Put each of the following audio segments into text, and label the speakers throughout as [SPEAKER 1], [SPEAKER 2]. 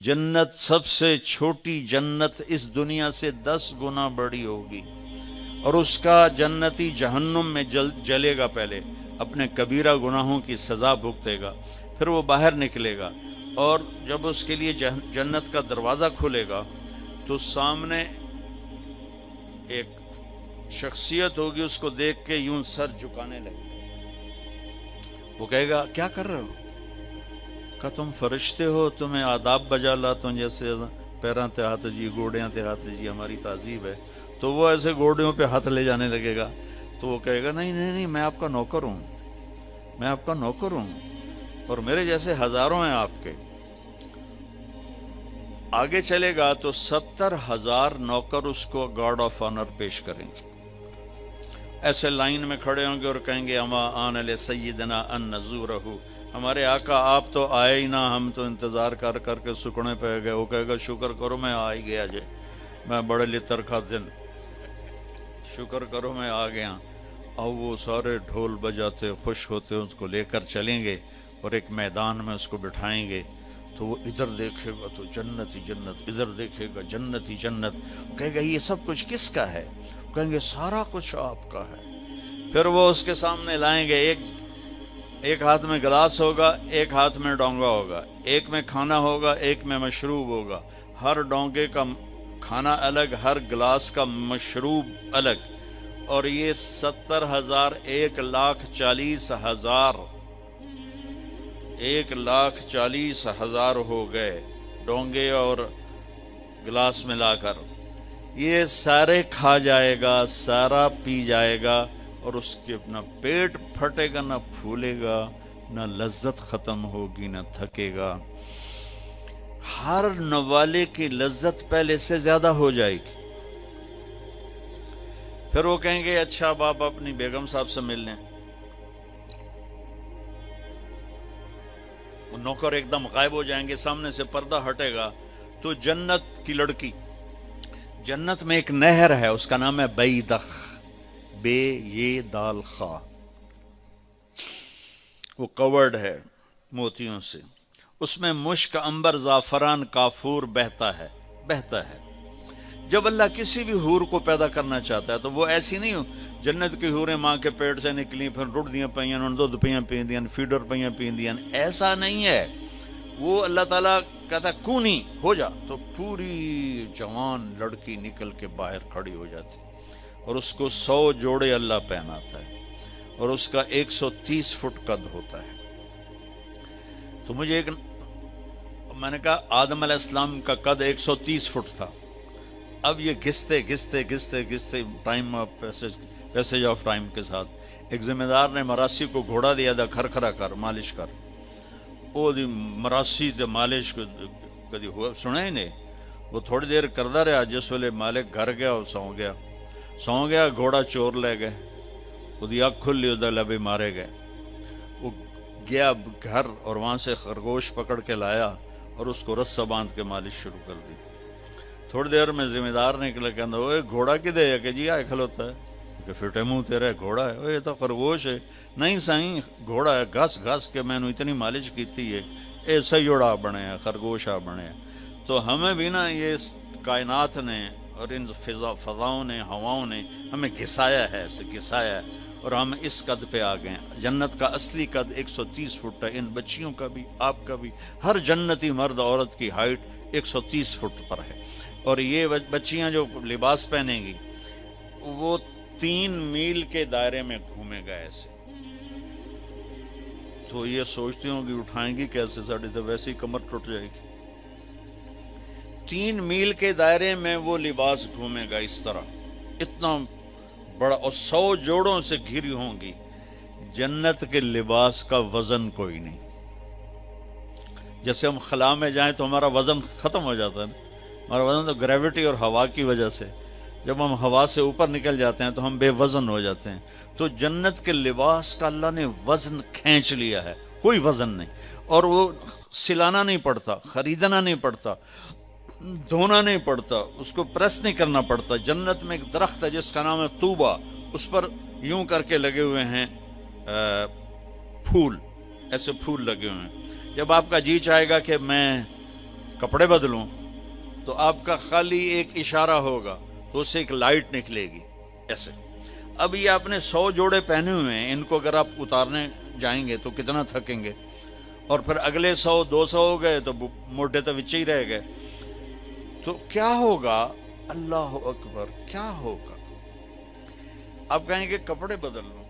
[SPEAKER 1] جنت سب سے چھوٹی جنت اس دنیا سے 10 گنا بڑی ہوگی، اور اس کا جنتی جہنم میں جلے گا، پہلے اپنے کبیرہ گناہوں کی سزا بھگتے گا، پھر وہ باہر نکلے گا، اور جب اس کے لیے جنت کا دروازہ کھلے گا تو سامنے ایک شخصیت ہوگی، اس کو دیکھ کے یوں سر جھکانے لگے، وہ کہے گا کیا کر رہے ہو؟ کہ تم فرشتے ہو، تمہیں آداب بجا لاتا ہوں، جیسے پیراں تے ہاتھ جی، گوڑیاں تے ہاتھ جی، ہماری تہذیب ہے۔ تو وہ ایسے گوڑیوں پہ ہاتھ لے جانے لگے گا، تو وہ کہے گا نہیں نہیں نہیں، میں آپ کا نوکر ہوں، میں آپ کا نوکر ہوں، اور میرے جیسے ہزاروں ہیں آپ کے۔ آگے چلے گا تو 70,000 نوکر اس کو گارڈ آف آنر پیش کریں گے، ایسے لائن میں کھڑے ہوں گے اور کہیں گے اما آن لسیدنا ان نزورہ، ہمارے آقا آپ تو آئے ہی نہ، ہم تو انتظار کر کر کے سکڑے پہ گئے۔ وہ کہے گا شکر کرو میں آ ہی گیا جے، میں بڑے لتر کا دن، شکر کرو میں آ گیا۔ اور وہ سارے ڈھول بجاتے خوش ہوتے اس کو لے کر چلیں گے، اور ایک میدان میں اس کو بٹھائیں گے، تو وہ ادھر دیکھے گا تو جنت ہی جنت، ادھر دیکھے گا جنت ہی جنت، کہے گا یہ سب کچھ کس کا ہے؟ کہیں گے سارا کچھ آپ کا ہے۔ پھر وہ اس کے سامنے لائیں گے، ایک ہاتھ میں گلاس ہوگا، ایک ہاتھ میں ڈونگا ہوگا، ایک میں کھانا ہوگا، ایک میں مشروب ہوگا، ہر ڈونگے کا کھانا الگ، ہر گلاس کا مشروب الگ، اور یہ 70,000 1,40,000 1,40,000 ہو گئے ڈونگے اور گلاس ملا کر۔ یہ سارے کھا جائے گا، سارا پی جائے گا، اور اس کے نہ پیٹ پھٹے گا، نہ پھولے گا، نہ لذت ختم ہوگی، نہ تھکے گا۔ ہر نوالے کی لذت پہلے سے زیادہ ہو جائے گی۔ پھر وہ کہیں گے اچھا اب آپ اپنی بیگم صاحب سے مل لیں۔ وہ نوکر ایک دم غائب ہو جائیں گے، سامنے سے پردہ ہٹے گا تو جنت کی لڑکی، جنت میں ایک نہر ہے، اس کا نام ہے بیدخ، بے یہ دال خا، وہ کورڈ ہے موتیوں سے، اس میں مشک، عنبر، زعفران، کافور بہتا ہے۔ جب اللہ کسی بھی حور کو پیدا کرنا چاہتا ہے تو وہ ایسی نہیں ہو، جنت کی حوریں ماں کے پیٹ سے نکلی، پھر رڑ دیاں پئیاں، انہوں دودھ پیاں پیندیاں، فیڈر پیاں پیندیاں، ایسا نہیں ہے۔ وہ اللہ تعالیٰ کہتا کونی ہو جا تو پوری جوان لڑکی نکل کے باہر کھڑی ہو جاتی، اور اس کو 100 جوڑے اللہ پہناتا ہے، اور اس کا 130 فٹ قد ہوتا ہے۔ تو مجھے میں نے کہا آدم علیہ السلام کا قد 130 فٹ تھا، اب یہ گھستے ٹائم پیسج آف ٹائم کے ساتھ ایک ذمہ دار نے مراسی کو گھوڑا دیا تھا، کھرکھرا کر مالش کر، وہ دی مراسی تے مالش کدی ہوا سنا ہی نہیں، وہ تھوڑی دیر کردہ رہا، جس ویلے مالک گھر گیا وہ سو گیا، گھوڑا چور لے گئے، وہ دی اکھ کھلی، وہ لبے مارے گئے۔ وہ گیا گھر اور وہاں سے خرگوش پکڑ کے لایا اور اس کو رسہ باندھ کے مالش شروع کر دی۔ تھوڑی دیر میں ذمہ دار نکلا، کہنا اوے گھوڑا کدے ہے؟ کہ جی آئے کھلوتا ہے، کہ فٹے منہ تیرا گھوڑا ہے؟ یہ تو خرگوش ہے۔ نہیں سائیں گھوڑا ہے، گھس کے میں نے اتنی مالش کیتی ہے، ایسا ہی جوڑا بنے ہیں، خرگوش آ بنے ہیں۔ تو ہمیں بھی نا یہ کائنات نے اور ان فضاؤں نے، ہواؤں نے ہمیں گھسایا ہے، ایسے گھسایا ہے، اور ہم اس قد پہ آ گئے ہیں۔ جنت کا اصلی قد 130 فٹ ہے، ان بچیوں کا بھی، آپ کا بھی، ہر جنتی مرد عورت کی ہائٹ 130 فٹ پر ہے۔ اور یہ بچیاں جو لباس پہنیں گی وہ 3 میل کے دائرے میں گھومے گا ایسے، تو یہ سوچتی ہوں کہ اٹھائیں گی کیسے، ساڑی تو ویسے ہی کمر ٹوٹ جائے گی۔ 3 میل کے دائرے میں وہ لباس گھومے گا اس طرح، اتنا بڑا، اور 100 جوڑوں سے گھری ہوں گی۔ جنت کے لباس کا وزن کوئی نہیں، جیسے ہم خلا میں جائیں تو ہمارا وزن ختم ہو جاتا ہے نا، ہمارا وزن تو گریوٹی اور ہوا کی وجہ سے، جب ہم ہوا سے اوپر نکل جاتے ہیں تو ہم بے وزن ہو جاتے ہیں۔ تو جنت کے لباس کا اللہ نے وزن کھینچ لیا ہے، کوئی وزن نہیں، اور وہ سلانا نہیں پڑتا، خریدنا نہیں پڑتا، دھونا نہیں پڑتا، اس کو پریس نہیں کرنا پڑتا۔ جنت میں ایک درخت ہے جس کا نام ہے طوبہ، اس پر یوں کر کے لگے ہوئے ہیں پھول، ایسے پھول لگے ہوئے ہیں۔ جب آپ کا جی چاہے گا کہ میں کپڑے بدلوں، تو آپ کا خالی ایک اشارہ ہوگا تو اس سے ایک لائٹ نکلے گی ایسے. اب یہ آپ نے 100 جوڑے پہنے ہوئے ہیں، ان کو اگر آپ اتارنے جائیں گے تو کتنا تھکیں گے، اور پھر اگلے 100 200 ہو گئے تو موٹے تو وچے ہی رہ گئے. تو کیا ہوگا؟ اللہ اکبر، کیا ہوگا؟ آپ کہیں گے کپڑے بدل لوں،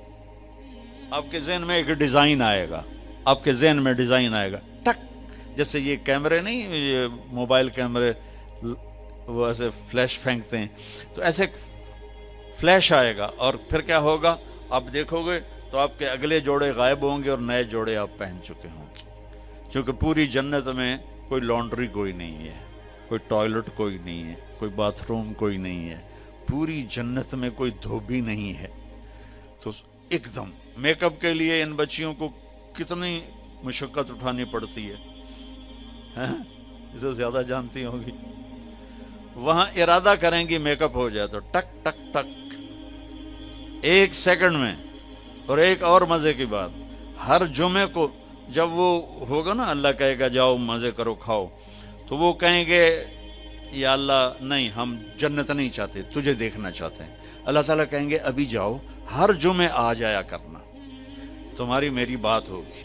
[SPEAKER 1] آپ کے ذہن میں ایک ڈیزائن آئے گا، آپ کے ذہن میں ڈیزائن آئے گا ٹک، جیسے یہ کیمرے نہیں، یہ موبائل کیمرے وہ ایسے فلیش پھینکتے ہیں، تو ایسے فلیش آئے گا، اور پھر کیا ہوگا؟ آپ دیکھو گے تو آپ کے اگلے جوڑے غائب ہوں گے اور نئے جوڑے آپ پہن چکے ہوں گے. کیونکہ پوری جنت میں کوئی لانڈری کوئی نہیں ہے، کوئی ٹوائلٹ کوئی نہیں ہے، کوئی باتھ روم کوئی نہیں ہے، پوری جنت میں کوئی دھوبی نہیں ہے. تو ایک دم میک اپ کے لیے ان بچیوں کو کتنی مشقت اٹھانی پڑتی ہے، اسے زیادہ جانتی ہوں گی. وہاں ارادہ کریں گی میک اپ ہو جائے تو ٹک ٹک ٹک 1 سیکنڈ میں. اور ایک اور مزے کی بات، ہر جمعے کو جب وہ ہوگا نا، اللہ کہے گا جاؤ مزے کرو کھاؤ، تو وہ کہیں گے یا اللہ نہیں، ہم جنت نہیں چاہتے، تجھے دیکھنا چاہتے ہیں. اللہ تعالیٰ کہیں گے ابھی جاؤ، ہر جمعے آ جایا کرنا، تمہاری میری بات ہوگی.